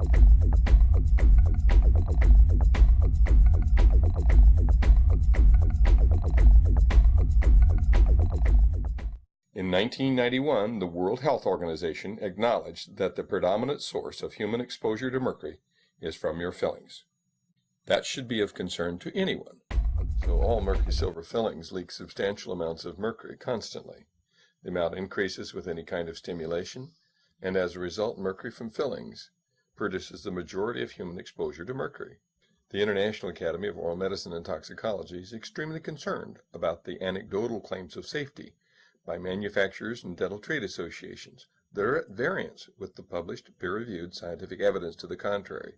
In 1991, the World Health Organization acknowledged that the predominant source of human exposure to mercury is from your fillings. That should be of concern to anyone. So all mercury silver fillings leak substantial amounts of mercury constantly. The amount increases with any kind of stimulation, and as a result, mercury from fillings produces the majority of human exposure to mercury. The International Academy of Oral Medicine and Toxicology is extremely concerned about the anecdotal claims of safety by manufacturers and dental trade associations that are at variance with the published peer-reviewed scientific evidence to the contrary.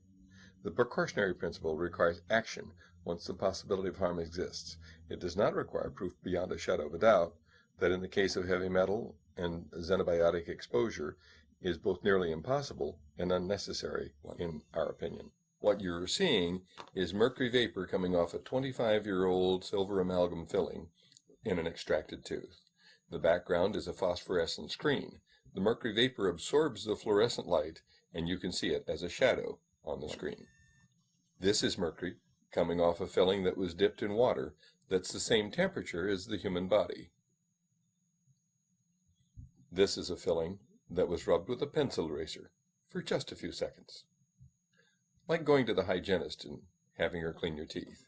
The precautionary principle requires action once the possibility of harm exists. It does not require proof beyond a shadow of a doubt that in the case of heavy metal and xenobiotic exposure is both nearly impossible and unnecessary, in our opinion. What you're seeing is mercury vapor coming off a 25-year-old silver amalgam filling in an extracted tooth. The background is a phosphorescent screen. The mercury vapor absorbs the fluorescent light, and you can see it as a shadow on the screen. This is mercury coming off a filling that was dipped in water that's the same temperature as the human body. This is a filling that was rubbed with a pencil eraser for just a few seconds. Like going to the hygienist and having her clean your teeth.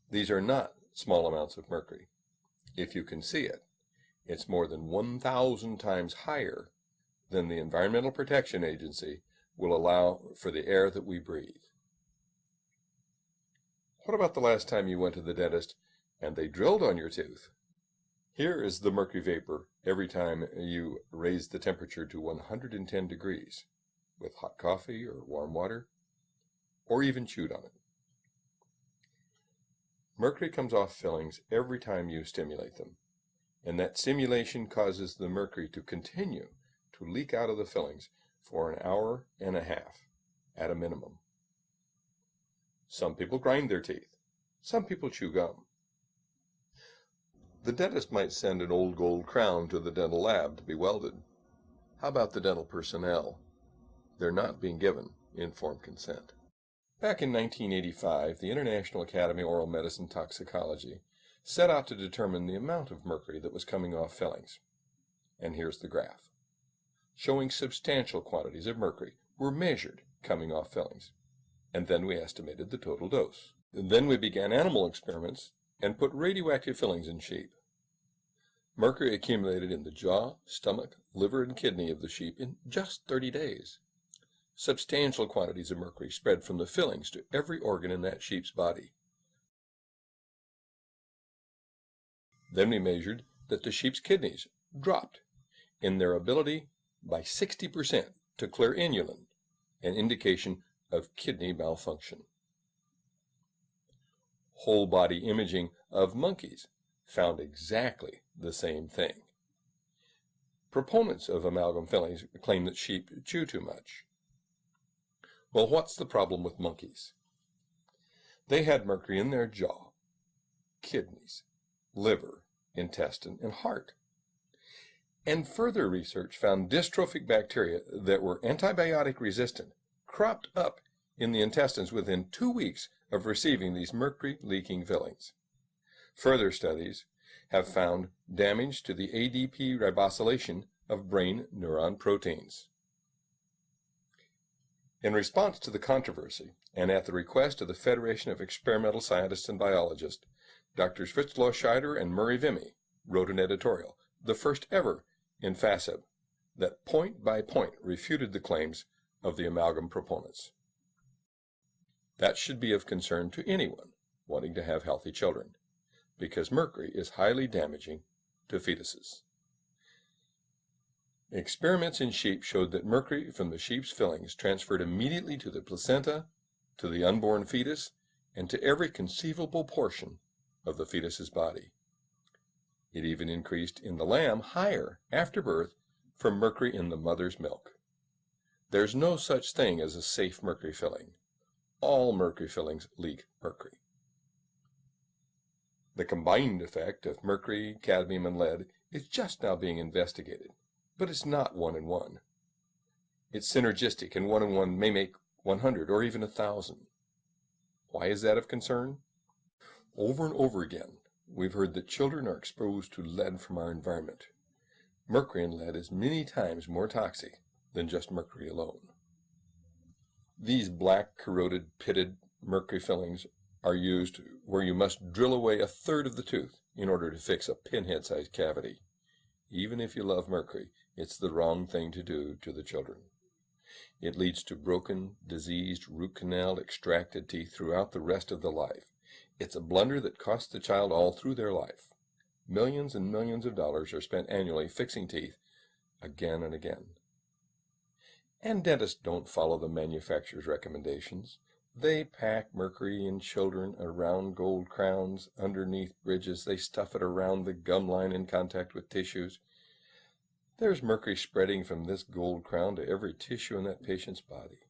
These are not small amounts of mercury. If you can see it, it's more than 1,000 times higher than the Environmental Protection Agency will allow for the air that we breathe. What about the last time you went to the dentist and they drilled on your tooth? Here is the mercury vapor every time you raise the temperature to 110 degrees with hot coffee or warm water, or even chewed on it. Mercury comes off fillings every time you stimulate them, and that stimulation causes the mercury to continue to leak out of the fillings for an hour and a half at a minimum. Some people grind their teeth. Some people chew gum. The dentist might send an old gold crown to the dental lab to be welded. How about the dental personnel? They're not being given informed consent. Back in 1985, the International Academy of Oral Medicine and Toxicology set out to determine the amount of mercury that was coming off fillings. And here's the graph, showing substantial quantities of mercury were measured coming off fillings. And then we estimated the total dose. And then we began animal experiments and put radioactive fillings in sheep. Mercury accumulated in the jaw, stomach, liver, and kidney of the sheep in just 30 days. Substantial quantities of mercury spread from the fillings to every organ in that sheep's body. Then we measured that the sheep's kidneys dropped in their ability by 60% to clear inulin, an indication of kidney malfunction. Whole body imaging of monkeys found exactly the same thing. Proponents of amalgam fillings claim that sheep chew too much. Well, what's the problem with monkeys? They had mercury in their jaw, kidneys, liver, intestine, and heart. And further research found dystrophic bacteria that were antibiotic resistant cropped up in the intestines within 2 weeks of receiving these mercury-leaking fillings. Further studies have found damage to the ADP ribosylation of brain neuron proteins. In response to the controversy, and at the request of the Federation of Experimental Scientists and Biologists, Drs. Fritzloh Scheider and Murray Vimy wrote an editorial, the first ever in FASEB, that point by point refuted the claims of the amalgam proponents. That should be of concern to anyone wanting to have healthy children, because mercury is highly damaging to fetuses. Experiments in sheep showed that mercury from the sheep's fillings transferred immediately to the placenta, to the unborn fetus, and to every conceivable portion of the fetus's body. It even increased in the lamb higher after birth from mercury in the mother's milk. There's no such thing as a safe mercury filling. All mercury fillings leak mercury. The combined effect of mercury, cadmium, and lead is just now being investigated, but it's not 1-in-1. It's synergistic, and 1 and 1 may make 100 or even 1,000. Why is that of concern? Over and over again, we've heard that children are exposed to lead from our environment. Mercury in lead is many times more toxic than just mercury alone. These black, corroded, pitted mercury fillings are used where you must drill away 1/3 of the tooth in order to fix a pinhead-sized cavity. Even if you love mercury, it's the wrong thing to do to the children. It leads to broken, diseased, root canal extracted teeth throughout the rest of the life. It's a blunder that costs the child all through their life. Millions and millions of dollars are spent annually fixing teeth again and again. And dentists don't follow the manufacturer's recommendations. They pack mercury in children around gold crowns, underneath bridges. They stuff it around the gum line in contact with tissues. There's mercury spreading from this gold crown to every tissue in that patient's body.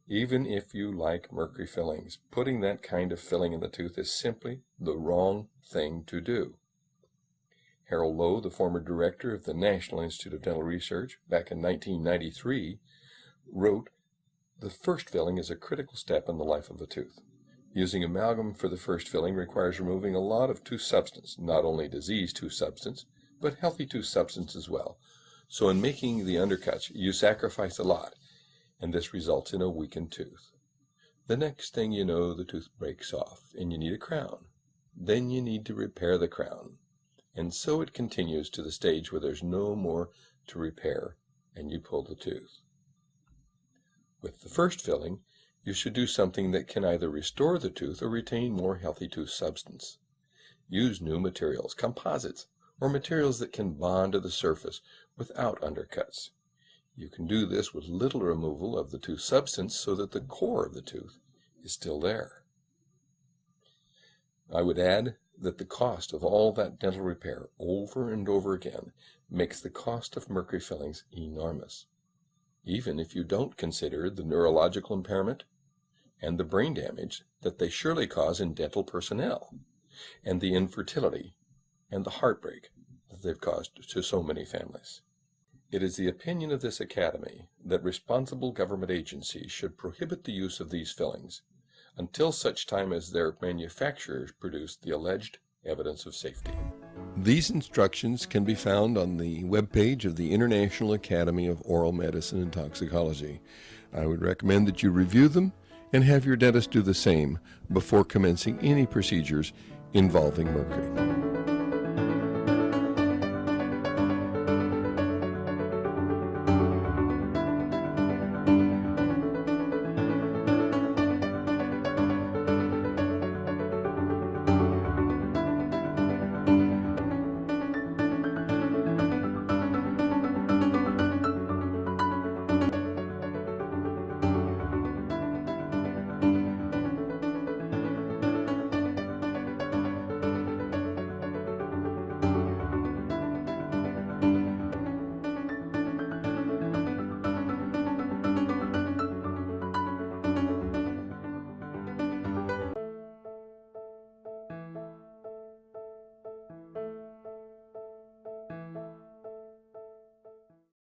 Even if you like mercury fillings, putting that kind of filling in the tooth is simply the wrong thing to do. Harold Lowe, the former director of the National Institute of Dental Research, back in 1993, wrote, "The first filling is a critical step in the life of the tooth. Using amalgam for the first filling requires removing a lot of tooth substance, not only diseased tooth substance, but healthy tooth substance as well. So in making the undercuts, you sacrifice a lot, and this results in a weakened tooth. The next thing you know, the tooth breaks off, and you need a crown. Then you need to repair the crown. And so it continues to the stage where there's no more to repair, and you pull the tooth. With the first filling, you should do something that can either restore the tooth or retain more healthy tooth substance. Use new materials, composites, or materials that can bond to the surface without undercuts. You can do this with little removal of the tooth substance so that the core of the tooth is still there. I would add that the cost of all that dental repair over and over again makes the cost of mercury fillings enormous, even if you don't consider the neurological impairment and the brain damage that they surely cause in dental personnel, and the infertility and the heartbreak that they've caused to so many families. It is the opinion of this Academy that responsible government agencies should prohibit the use of these fillings until such time as their manufacturers produce the alleged evidence of safety. These instructions can be found on the webpage of the International Academy of Oral Medicine and Toxicology. I would recommend that you review them and have your dentist do the same before commencing any procedures involving mercury.